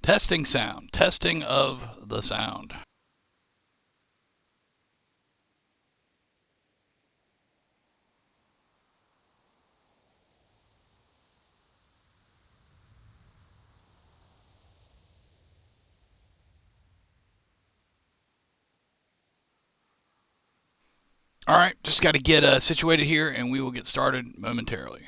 Testing sound. Testing of the sound. All right, just got to get situated here, and we will get started momentarily.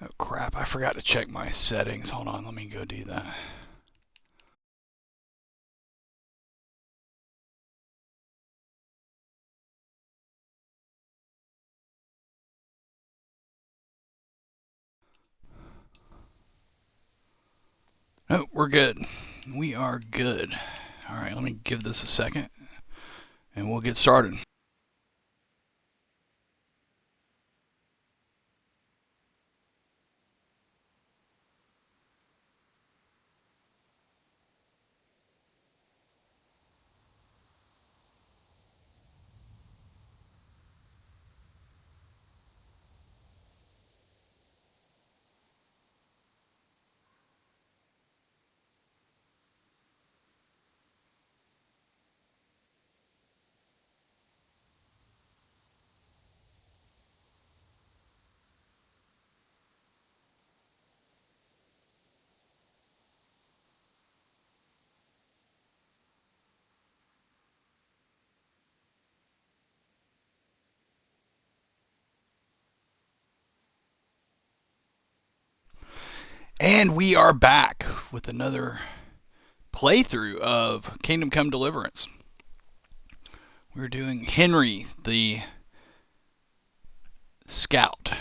Oh crap, I forgot to check my settings. Hold on, let me go do that. Oh, we're good. We are good. All right, let me give this a second, and we'll get started. And we are back with another playthrough of Kingdom Come Deliverance. We're doing Henry, the scout,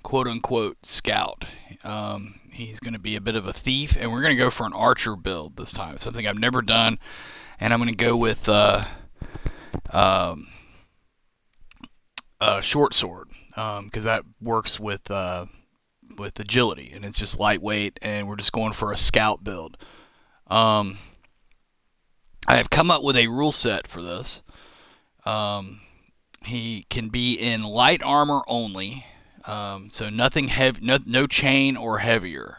quote unquote scout. He's going to be a bit of a thief, and we're going to go for an archer build this time, something I've never done. And I'm going to go with short sword because that works with agility, and it's just lightweight, and we're just going for a scout build. Um, I have come up with a rule set for this. Um, he can be in light armor only, so nothing heavy, no chain or heavier,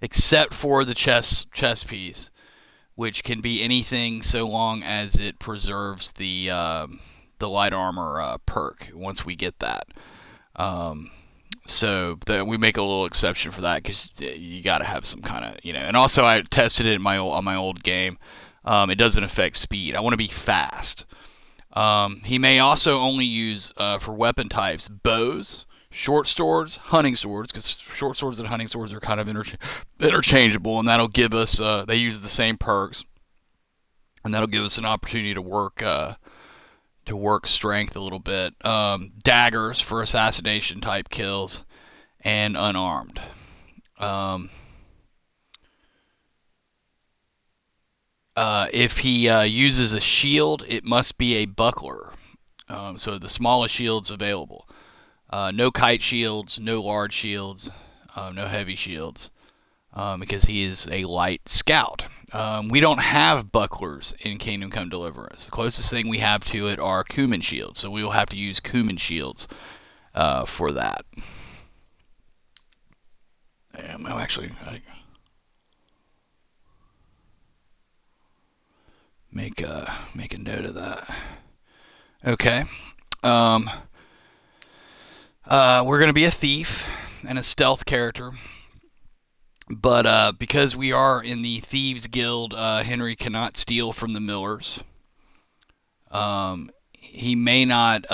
except for the chest piece, which can be anything so long as it preserves the light armor perk. Once we get that, um, we make a little exception for that because you got to have some kind of And also I tested it in on my old game. It doesn't affect speed. I want to be fast. He may also only use for weapon types bows, short swords, hunting swords, because short swords and hunting swords are kind of interchangeable, and that'll give us. They use the same perks, and that'll give us an opportunity to work strength a little bit. Daggers for assassination type kills, and unarmed. Um, if he uses a shield, it must be a buckler. So the smallest shields available. No kite shields, no large shields, no heavy shields, because he is a light scout. We don't have bucklers in Kingdom Come Deliverance. The closest thing we have to it are Kuman shields, so we will have to use Kuman shields for that. Actually, make a note of that. Okay. Um, we're gonna be a thief and a stealth character, but because we are in the thieves guild, Henry cannot steal from the millers. he may not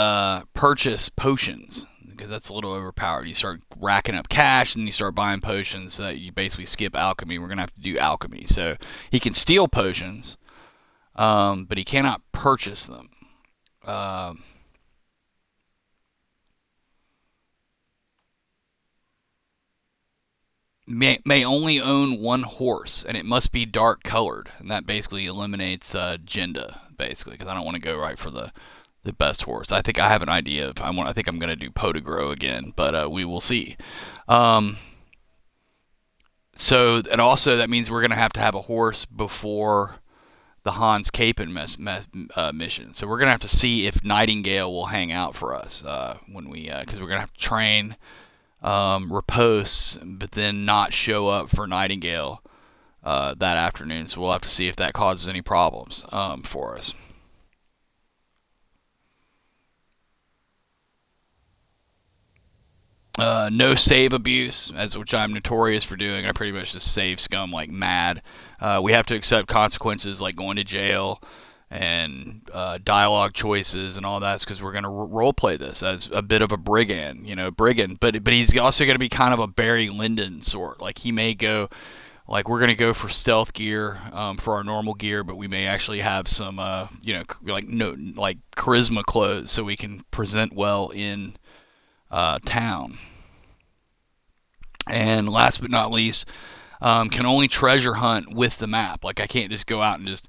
purchase potions because that's a little overpowered. You start racking up cash and you start buying potions so that you basically skip alchemy. We're gonna have to do alchemy. So he can steal potions, but he cannot purchase them. Um, may only own one horse, and it must be dark colored, and that basically eliminates Jinda, basically, because I don't want to go right for the best horse. I think I have an idea of I think I'm going to do Potagro again, but we will see. Um, so and also that means we're going to have a horse before the Hans Capen mission. So we're going to have to see if Nightingale will hang out for us when we because we're going to have to train Riposte, but then not show up for Nightingale that afternoon. So we'll have to see if that causes any problems for us. No save abuse, as which I'm notorious for doing. I pretty much just save scum like mad. We have to accept consequences like going to jail and dialogue choices and all that because we're going to role play this as a bit of a brigand, brigand. But he's also going to be kind of a Barry Lyndon sort. Like he may go, like we're going to go for stealth gear for our normal gear, but we may actually have some, like no like charisma clothes so we can present well in town. And last but not least, can only treasure hunt with the map. Like I can't just go out and just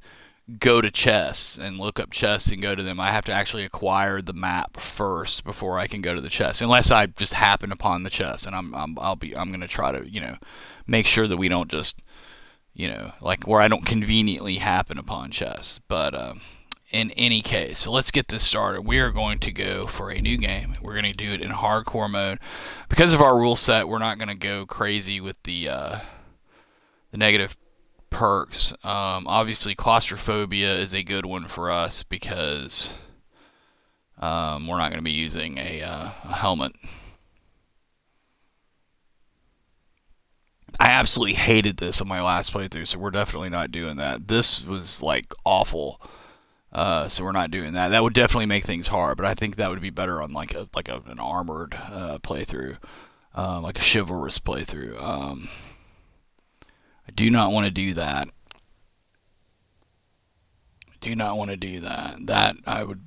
go to chests and look up chests and go to them. I have to actually acquire the map first before I can go to the chest. Unless I just happen upon the chest, and I'm gonna try to make sure that we don't just like where I don't conveniently happen upon chests. But in any case, so let's get this started. We are going to go for a new game. We're going to do it in hardcore mode. Because of our rule set, we're not going to go crazy with the negative perks. Obviously, claustrophobia is a good one for us because we're not going to be using a helmet. I absolutely hated this on my last playthrough, so we're definitely not doing that. This was like awful. So we're not doing that. That would definitely make things hard, but I think that would be better on an armored playthrough, like a chivalrous playthrough. I do not want to do that. Do not want to do that. That I would.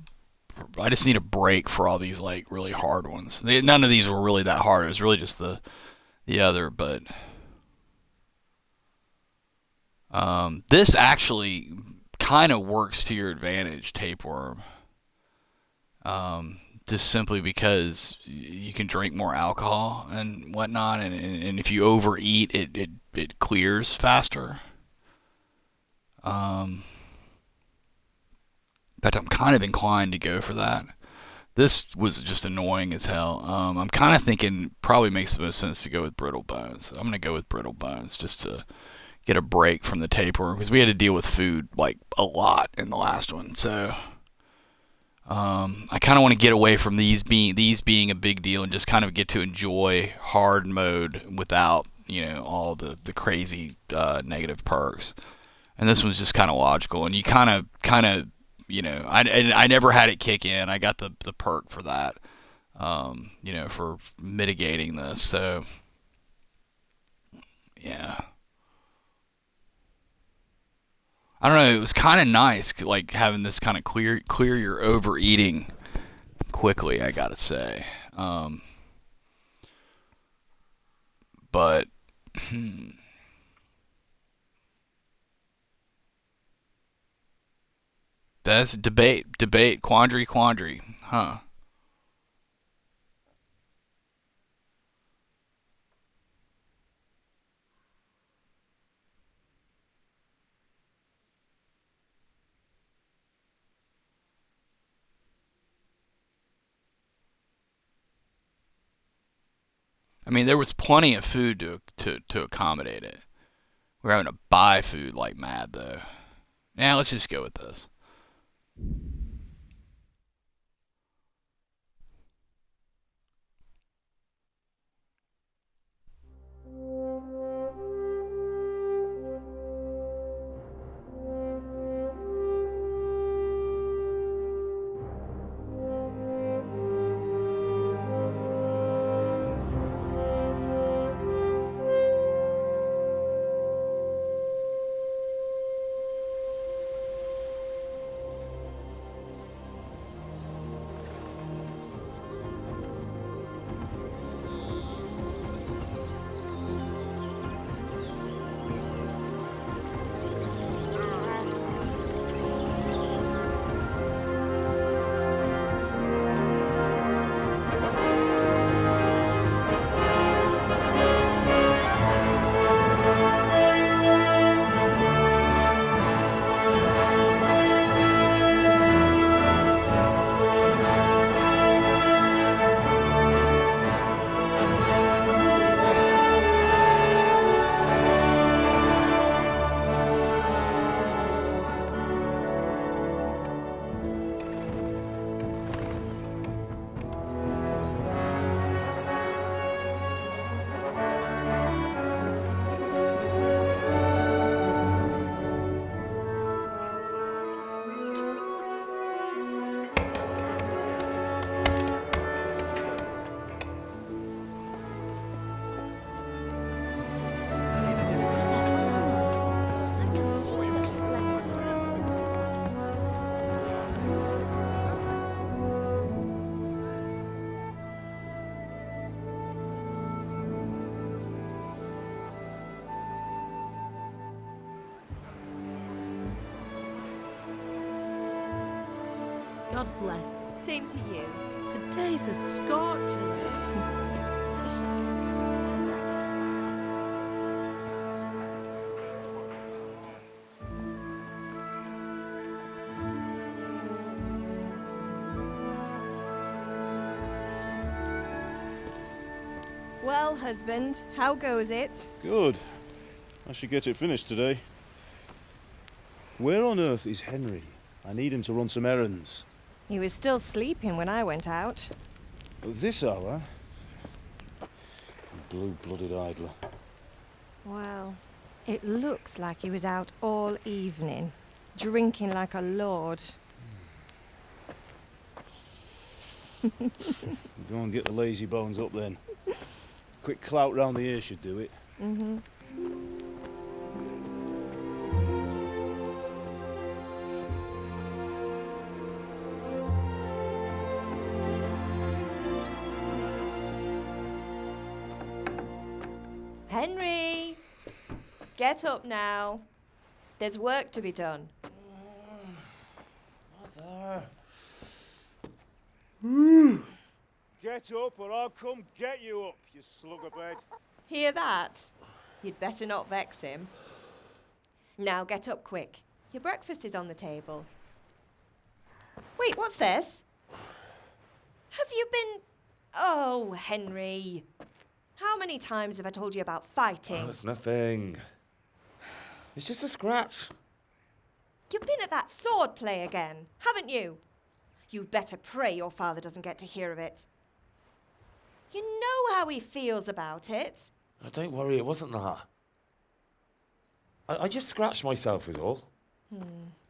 I just need a break for all these like really hard ones. None of these were really that hard. It was really just the other. But this actually kind of works to your advantage, tapeworm. Just simply because you can drink more alcohol and whatnot, and if you overeat, it clears faster. In fact, I'm kind of inclined to go for that. This was just annoying as hell. I'm kind of thinking probably makes the most sense to go with brittle bones. I'm gonna go with brittle bones just to get a break from the tapeworm because we had to deal with food like a lot in the last one. So I kind of want to get away from these being a big deal and just kind of get to enjoy hard mode without all the crazy negative perks. And this one's just kind of logical, and you kind of I never had it kick in. I got the perk for that, for mitigating this. So yeah. I don't know. It was kind of nice, like having this kind of clear your overeating quickly. I gotta say, but that's debate, quandary, huh? I mean, there was plenty of food to accommodate it. We're having to buy food like mad though. Yeah, let's just go with this. God bless. Same to you. Today's a scorcher. Well, husband, how goes it? Good. I should get it finished today. Where on earth is Henry? I need him to run some errands. He was still sleeping when I went out. At this hour? Blue-blooded idler. Well, it looks like he was out all evening, drinking like a lord. Go and get the lazy bones up then. Quick clout round the ear should do it. Mm-hmm. Henry! Get up now. There's work to be done. Mother! Get up or I'll come get you up, you slugabed. Hear that? You'd better not vex him. Now get up quick. Your breakfast is on the table. Wait, what's this? Have you been... Oh, Henry. How many times have I told you about fighting? Oh, it's nothing. It's just a scratch. You've been at that sword play again, haven't you? You'd better pray your father doesn't get to hear of it. You know how he feels about it. Oh, don't worry, it wasn't that. I just scratched myself is all.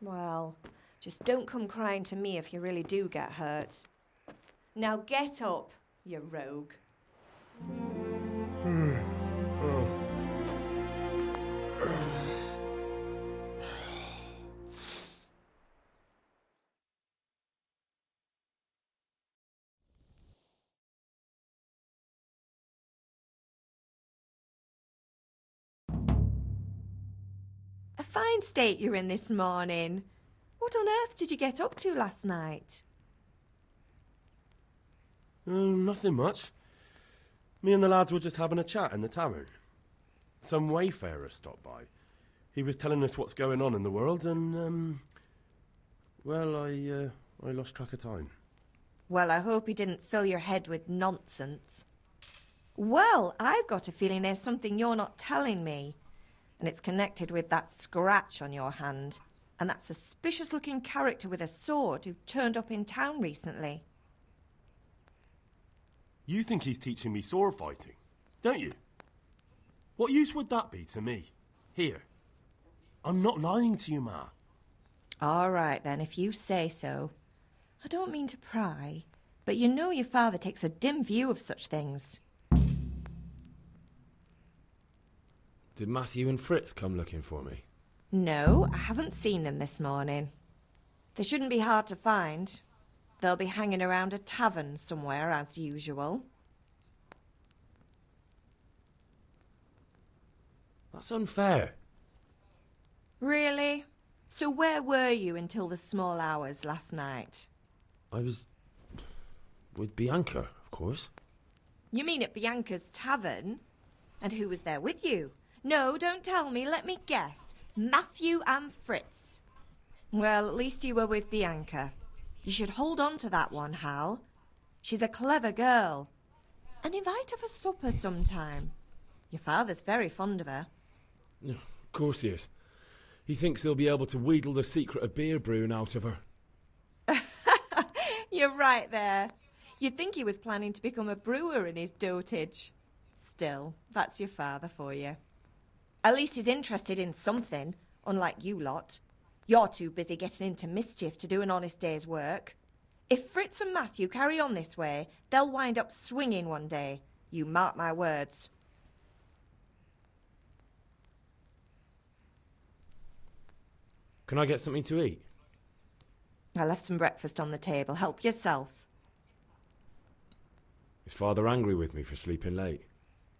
Well, just don't come crying to me if you really do get hurt. Now get up, you rogue. A fine state you're in this morning. What on earth did you get up to last night? Nothing much. Me and the lads were just having a chat in the tavern. Some wayfarer stopped by. He was telling us what's going on in the world and, well, I lost track of time. Well, I hope he didn't fill your head with nonsense. Well, I've got a feeling there's something you're not telling me. And it's connected with that scratch on your hand. And that suspicious-looking character with a sword who turned up in town recently. You think he's teaching me sword fighting, don't you? What use would that be to me? Here. I'm not lying to you, Ma. All right, then, if you say so. I don't mean to pry, but you know your father takes a dim view of such things. Did Matthew and Fritz come looking for me? No, I haven't seen them this morning. They shouldn't be hard to find. They'll be hanging around a tavern somewhere, as usual. That's unfair. Really? So where were you until the small hours last night? I was with Bianca, of course. You mean at Bianca's tavern? And who was there with you? No, don't tell me. Let me guess. Matthew and Fritz. Well, at least you were with Bianca. You should hold on to that one, Hal. She's a clever girl. And invite her for supper sometime. Your father's very fond of her. Of course he is. He thinks he'll be able to wheedle the secret of beer brewing out of her. You're right there. You'd think he was planning to become a brewer in his dotage. Still, that's your father for you. At least he's interested in something, unlike you lot. You're too busy getting into mischief to do an honest day's work. If Fritz and Matthew carry on this way, they'll wind up swinging one day. You mark my words. Can I get something to eat? I left some breakfast on the table. Help yourself. Is Father angry with me for sleeping late?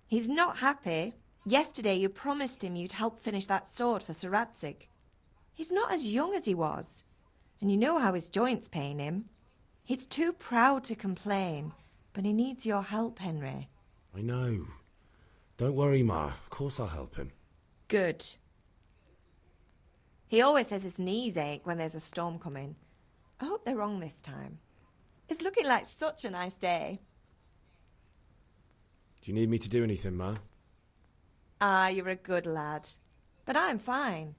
He's not happy. Yesterday you promised him you'd help finish that sword for Sir Radzig. He's not as young as he was. And you know how his joints pain him. He's too proud to complain, but he needs your help, Henry. I know. Don't worry, Ma. Of course I'll help him. Good. He always says his knees ache when there's a storm coming. I hope they're wrong this time. It's looking like such a nice day. Do you need me to do anything, Ma? Ah, you're a good lad. But I'm fine.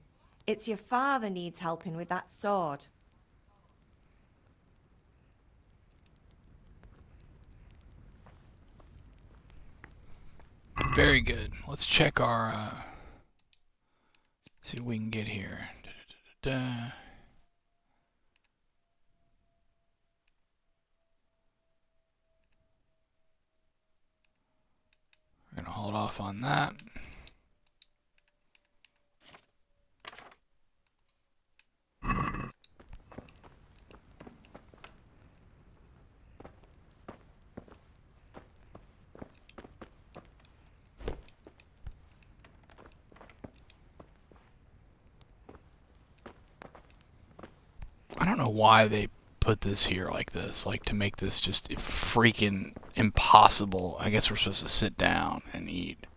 It's your father needs helping with that sword. Very good. Let's check our. See what we can get here. Da-da-da-da-da. We're gonna hold off on that. I don't know why they put this here like this, like to make this just freaking impossible. I guess we're supposed to sit down and eat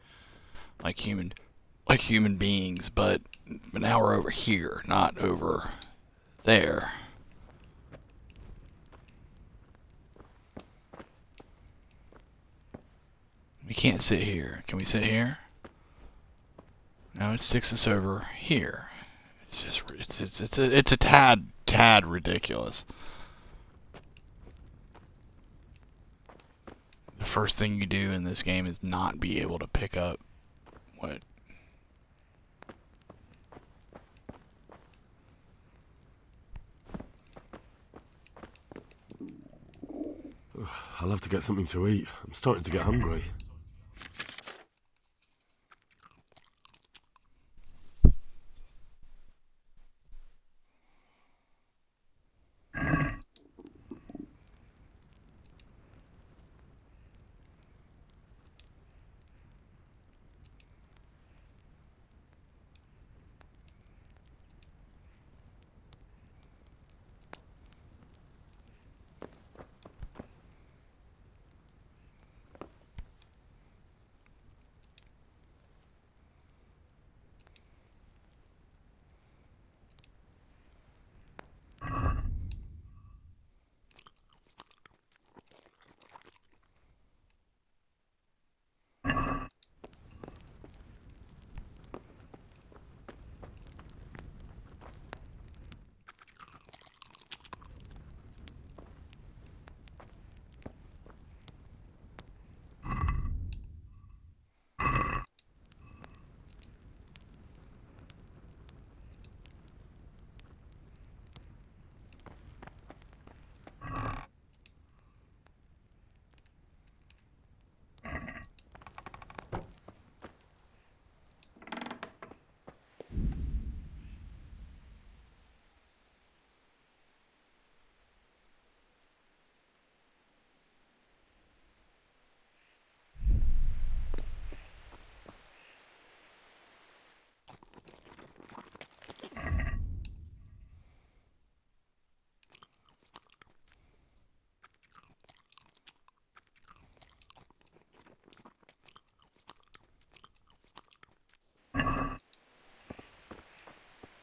like human beings, but now we're over here, not over there. We can't sit here. Can we sit here? No, it sticks us over here. It's just it's a tad ridiculous. The first thing you do in this game is not be able to pick up what. I'll have to get something to eat. I'm starting to get hungry.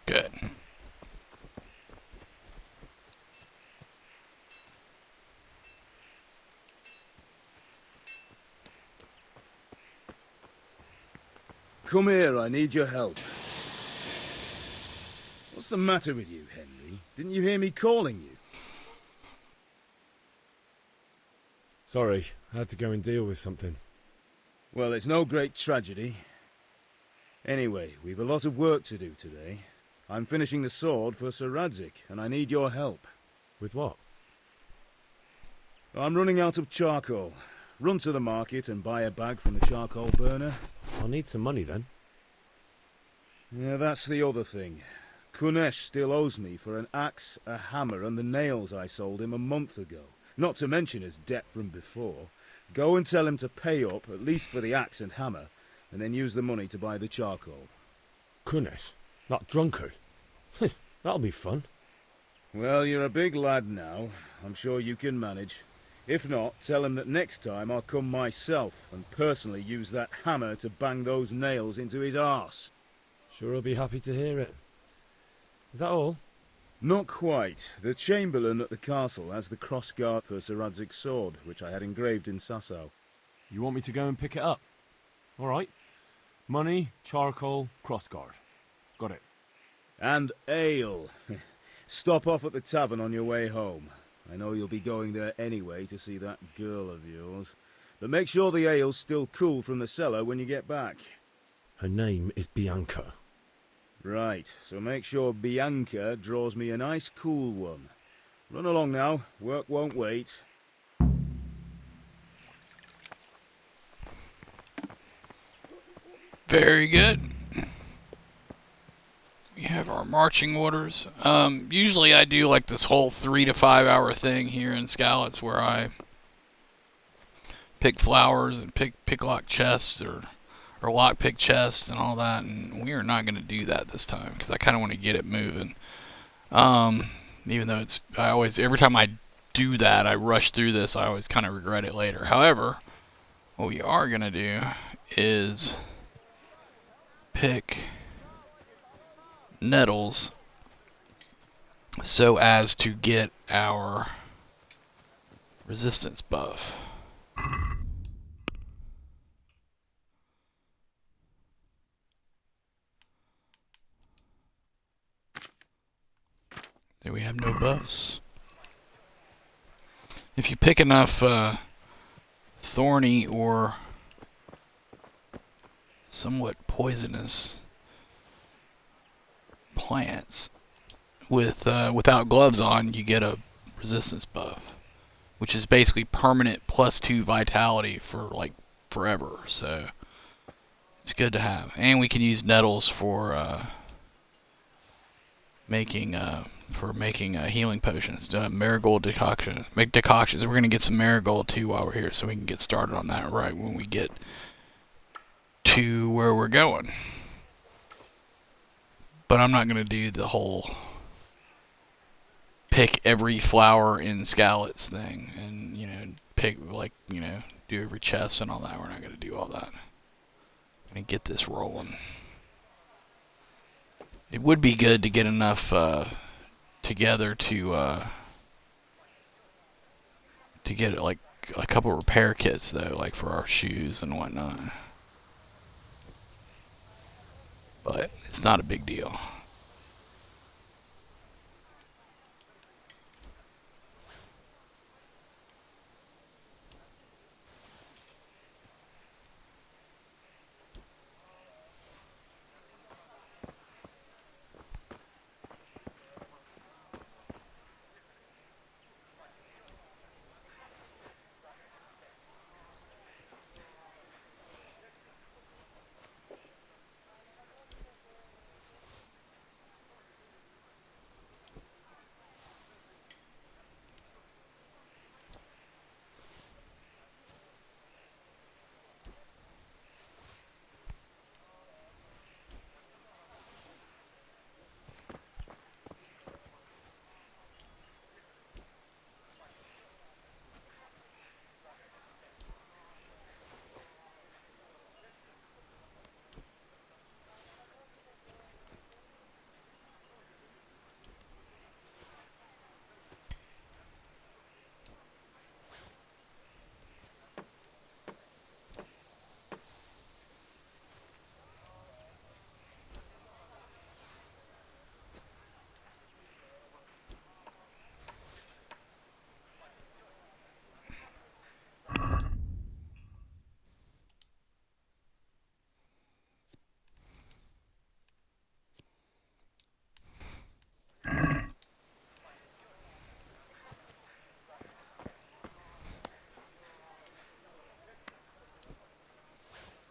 Good. Come here, I need your help. What's the matter with you, Henry? Didn't you hear me calling you? Sorry, I had to go and deal with something. Well, it's no great tragedy. Anyway, we've a lot of work to do today. I'm finishing the sword for Sir Radzig, and I need your help. With what? I'm running out of charcoal. Run to the market and buy a bag from the charcoal burner. I'll need some money then. Yeah, that's the other thing. Kunesh still owes me for an axe, a hammer, and the nails I sold him a month ago. Not to mention his debt from before. Go and tell him to pay up, at least for the axe and hammer, and then use the money to buy the charcoal. Kunesh? That drunkard? That'll be fun. Well, you're a big lad now. I'm sure you can manage. If not, tell him that next time I'll come myself and personally use that hammer to bang those nails into his arse. Sure, I'll be happy to hear it. Is that all? Not quite. The Chamberlain at the castle has the crossguard for Sir Radzig's sword, which I had engraved in Sasau. You want me to go and pick it up? All right. Money, charcoal, crossguard. Got it. And ale. Stop off at the tavern on your way home. I know you'll be going there anyway to see that girl of yours. But make sure the ale's still cool from the cellar when you get back. Her name is Bianca. Right, so make sure Bianca draws me a nice cool one. Run along now, work won't wait. Very good. We have our marching orders. Usually I do like this whole 3 to 5 hour thing here in Skalitz where I pick flowers and pick lock chests or lock pick chests and all that, and we are not going to do that this time because I kind of want to get it moving. Even though every time I do that, I rush through this, I always kind of regret it later. However, what we are going to do is pick nettles so as to get our resistance buff. There we have no buffs. If you pick enough thorny or somewhat poisonous plants without gloves on, you get a resistance buff, which is basically permanent +2 vitality for like forever. So it's good to have, and we can use nettles for making healing potions. Marigold decoctions. Make decoctions. We're gonna get some marigold too while we're here, so we can get started on that right when we get to where we're going. But I'm not gonna do the whole pick every flower in Skalitz thing, and pick do every chest and all that. We're not gonna do all that. I'm gonna get this rolling. It would be good to get enough together to get like a couple repair kits though, like for our shoes and whatnot. But it's not a big deal.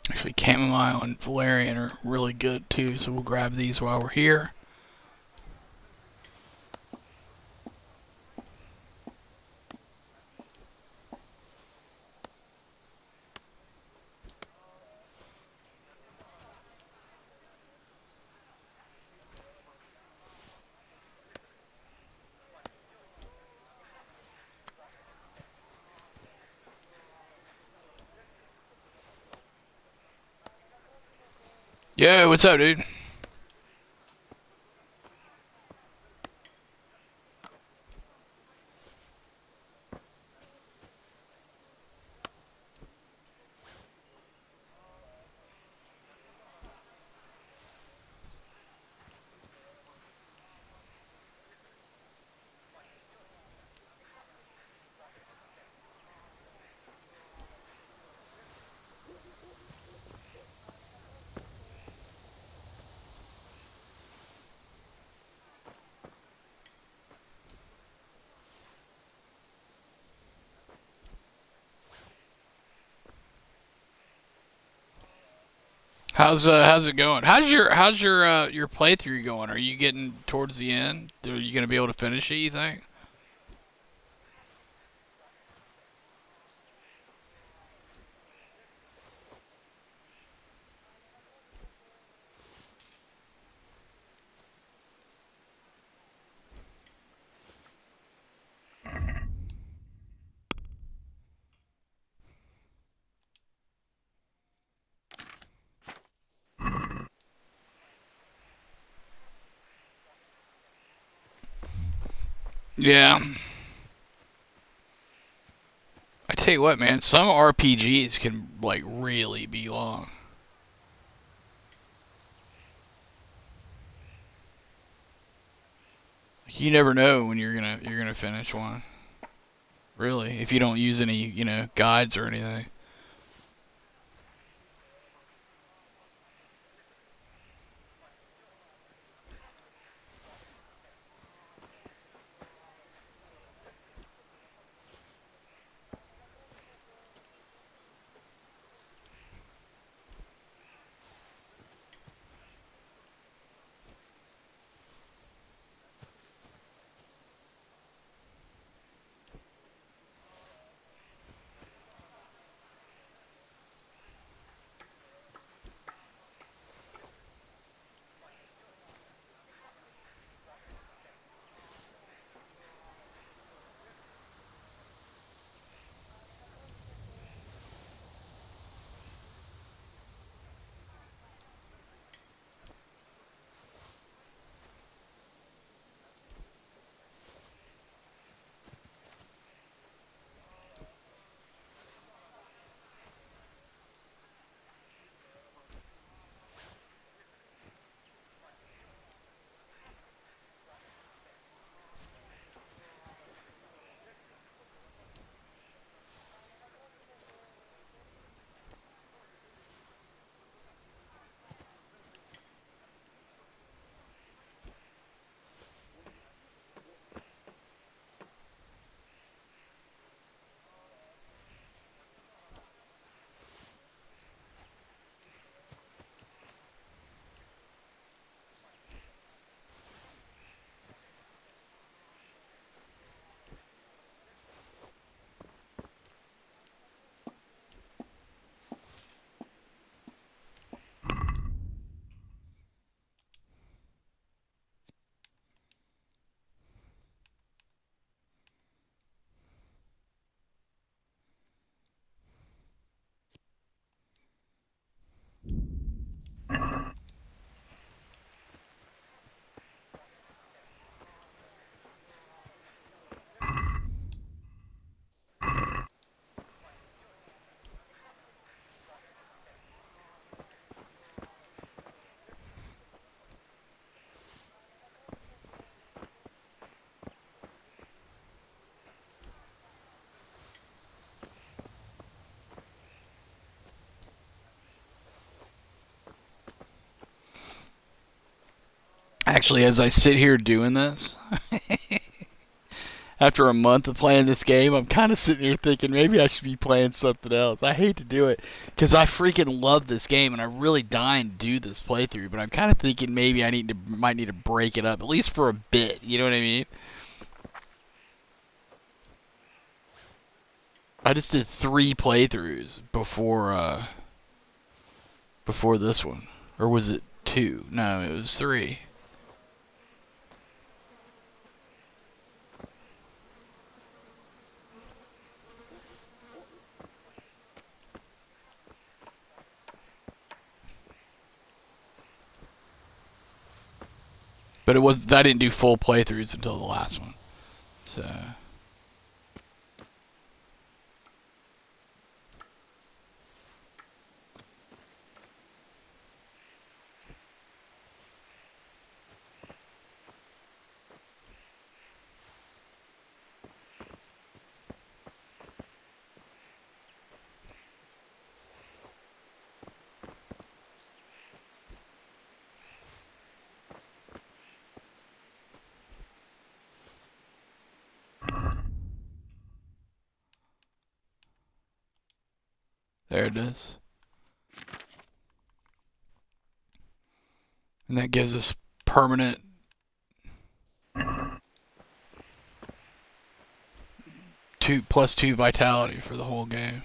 Actually, chamomile and valerian are really good too, so we'll grab these while we're here. Yo, what's up, dude? How's it going? How's your playthrough going? Are you getting towards the end? Are you gonna be able to finish it, you think? Yeah. I tell you what, man, some RPGs can like really be long. You never know when you're gonna finish one. Really, if you don't use any, guides or anything. Actually, as I sit here doing this, after a month of playing this game, I'm kind of sitting here thinking maybe I should be playing something else. I hate to do it because I freaking love this game and I'm really dying to do this playthrough. But I'm kind of thinking maybe might need to break it up at least for a bit. You know what I mean? I just did 3 playthroughs before this one, or was it 2? No, it was 3. But I didn't do full playthroughs until the last one. So there it is. And that gives us permanent +2 vitality for the whole game.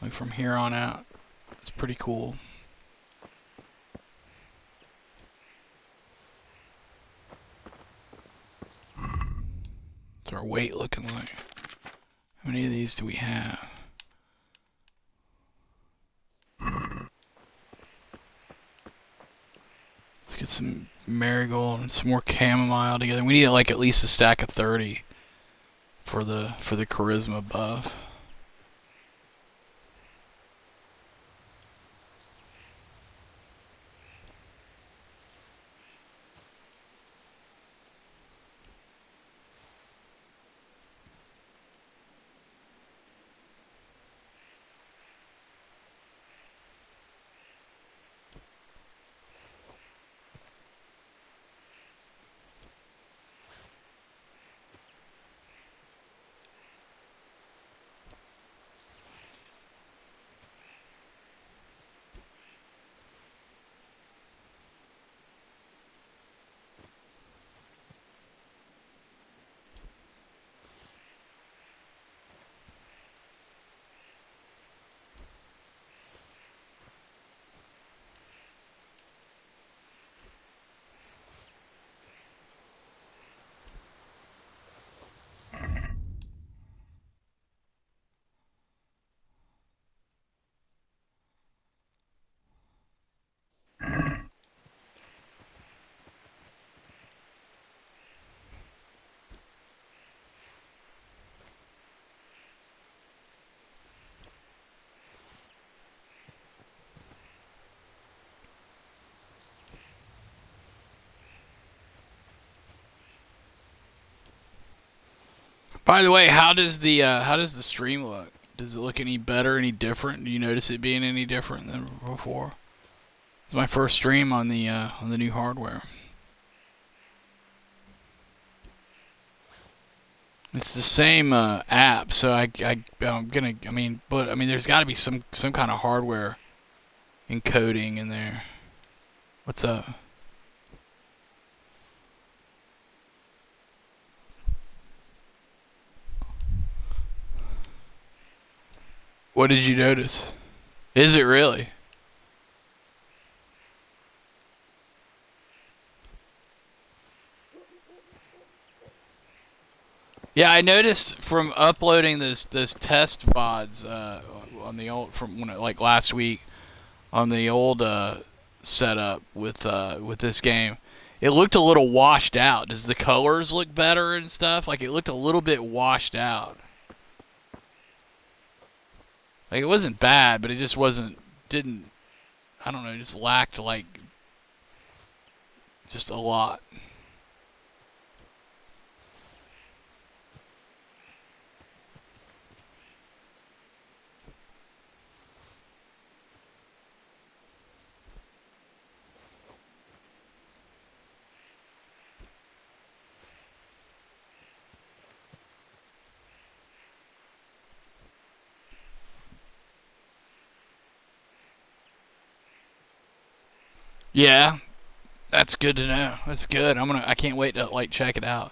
Like from here on out. It's pretty cool. What's our weight looking like? How many of these do we have? Let's get some marigold and some more chamomile together. We need like at least a stack of 30 for the charisma buff. By the way, how does the stream look? Does it look any better, any different? Do you notice it being any different than before? It's my first stream on the new hardware. It's the same app, so I'm gonna. I mean, there's got to be some kind of hardware encoding in there. What's up? What did you notice? Is it really? Yeah, I noticed from uploading those test VODs on the old like last week on the old setup with this game. It looked a little washed out. Does the colors look better and stuff? Like it looked a little bit washed out. Like it wasn't bad, but it just didn't, I don't know, it just lacked like just a lot. Yeah, that's good to know. That's good. I can't wait to like check it out.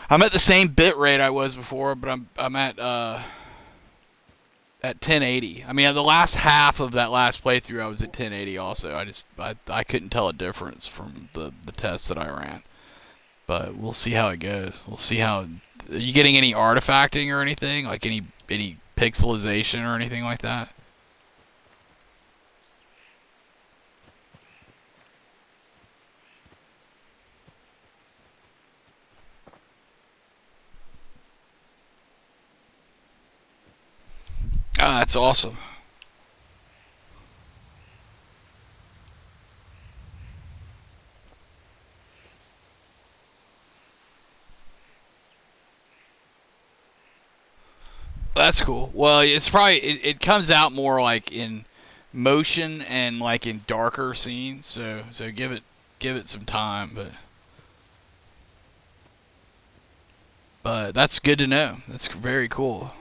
I'm at the same bit rate I was before, but I'm at 1080. I mean, the last half of that last playthrough, I was at 1080 also. I couldn't tell a difference from the tests that I ran. But we'll see how it goes. We'll see how. Are you getting any artifacting or anything? Like any pixelization or anything like that? Ah, that's awesome. That's cool. Well, it's probably it comes out more like in motion and like in darker scenes. So give it some time, but that's good to know. That's very cool.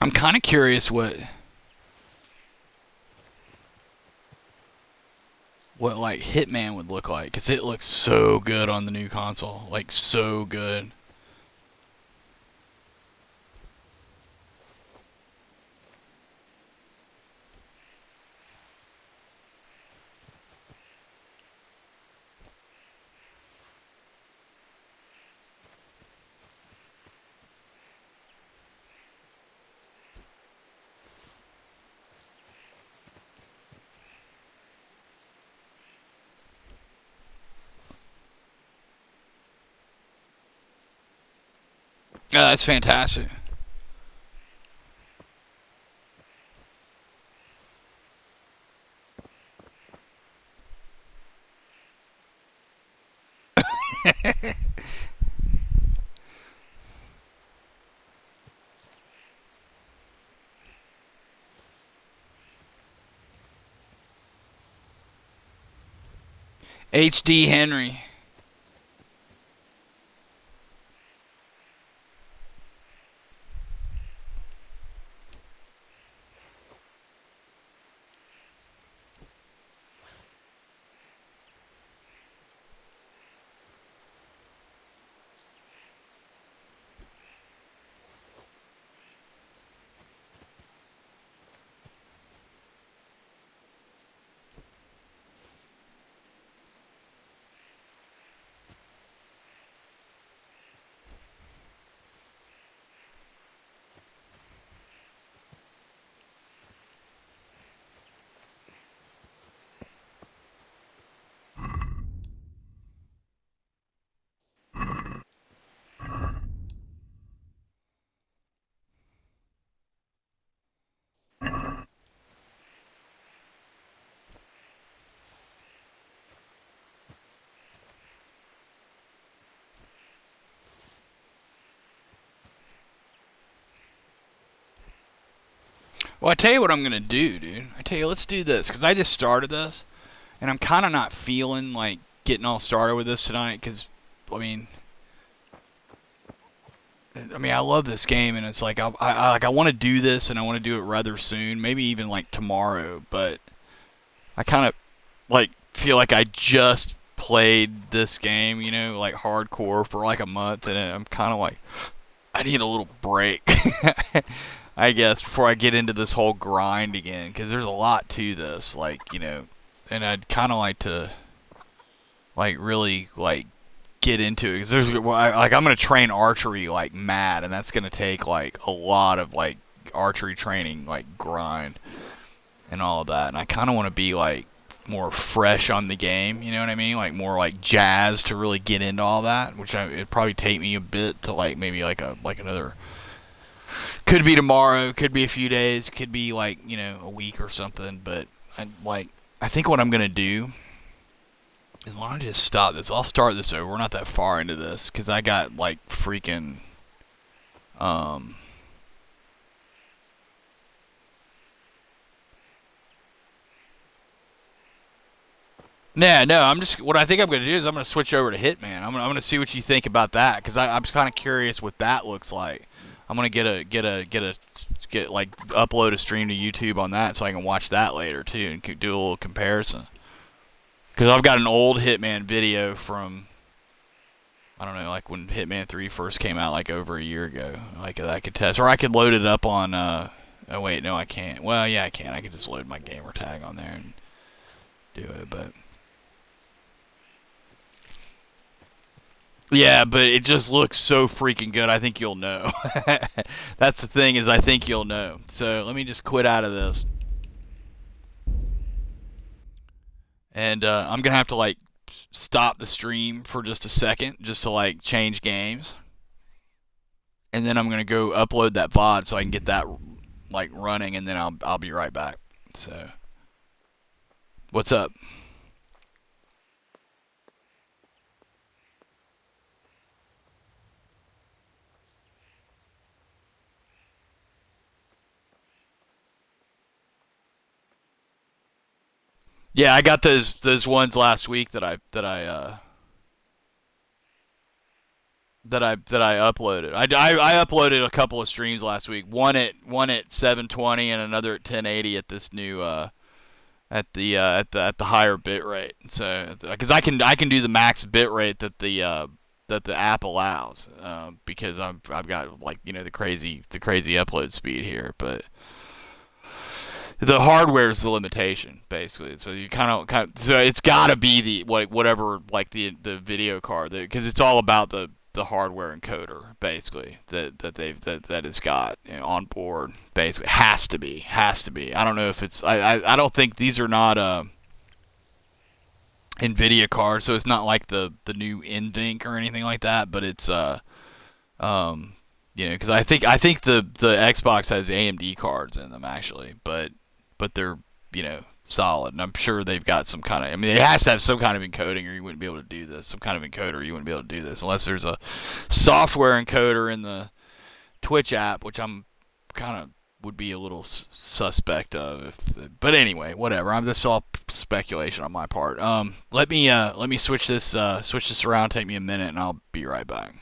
I'm kind of curious what like Hitman would look like, cuz it looks so good on the new console. Like so good. That's fantastic. HD Henry. Well, I tell you what I'm gonna do, dude. I tell you, let's do this because I just started this, and I'm kind of not feeling like getting all started with this tonight. Because, I mean, I love this game, and it's like I want to do this, and I want to do it rather soon, maybe even like tomorrow. But I kind of like feel like I just played this game, like hardcore for like a month, and I'm kind of like I need a little break. I guess before I get into this whole grind again, because there's a lot to this, and I'd kind of like to, really, get into it. Because I'm gonna train archery like mad, and that's gonna take like a lot of archery training, grind, and all of that. And I kind of want to be more fresh on the game, you know what I mean? More jazz to really get into all that, which it'd probably take me a bit to maybe another. Could be tomorrow, could be a few days, could be a week or something. But I think what I'm gonna do is why don't I just stop this? I'll start this over. We're not that far into this because I got freaking Yeah, no, what I think I'm going to do is I'm going to switch over to Hitman. I'm gonna see what you think about that because I'm just kind of curious what that looks like. I'm going to upload a stream to YouTube on that so I can watch that later too and do a little comparison. Because I've got an old Hitman video from, I don't know, when Hitman 3 first came out over a year ago. That I could test. Or I could load it up on, oh wait, no I can't. Well, yeah I can. I could just load my gamer tag on there and do it, but... Yeah, but it just looks so freaking good. I think you'll know. That's the thing, is I think you'll know. So let me just quit out of this. And I'm going to have to stop the stream for just a second, just to like change games, and then I'm gonna go upload that VOD so I can get that like running, and then I'll be right back. So, what's up? Yeah, I got those ones last week that I uploaded. I uploaded a couple of streams last week. One at 720 and another at 1080 at this new at the higher bit rate. So because I can do the max bit rate that the app allows, because I've got like the crazy upload speed here, but the hardware is the limitation, basically. So you kind of so it's got to be the whatever like the video card, because it's all about the hardware encoder, basically, that it's got on board. Basically, has to be. I don't know if it's. I don't think these are not NVIDIA cards, so it's not like the new NVENC or anything like that. But it's because I think the Xbox has AMD cards in them actually, but they're solid, and I'm sure they've got some kind of. I mean, it has to have some kind of encoding, or you wouldn't be able to do this. Some kind of encoder, you wouldn't be able to do this unless there's a software encoder in the Twitch app, which I'm kind of would be a little suspect of. But anyway, whatever. This is all speculation on my part. Let me switch this around. Take me a minute, and I'll be right back.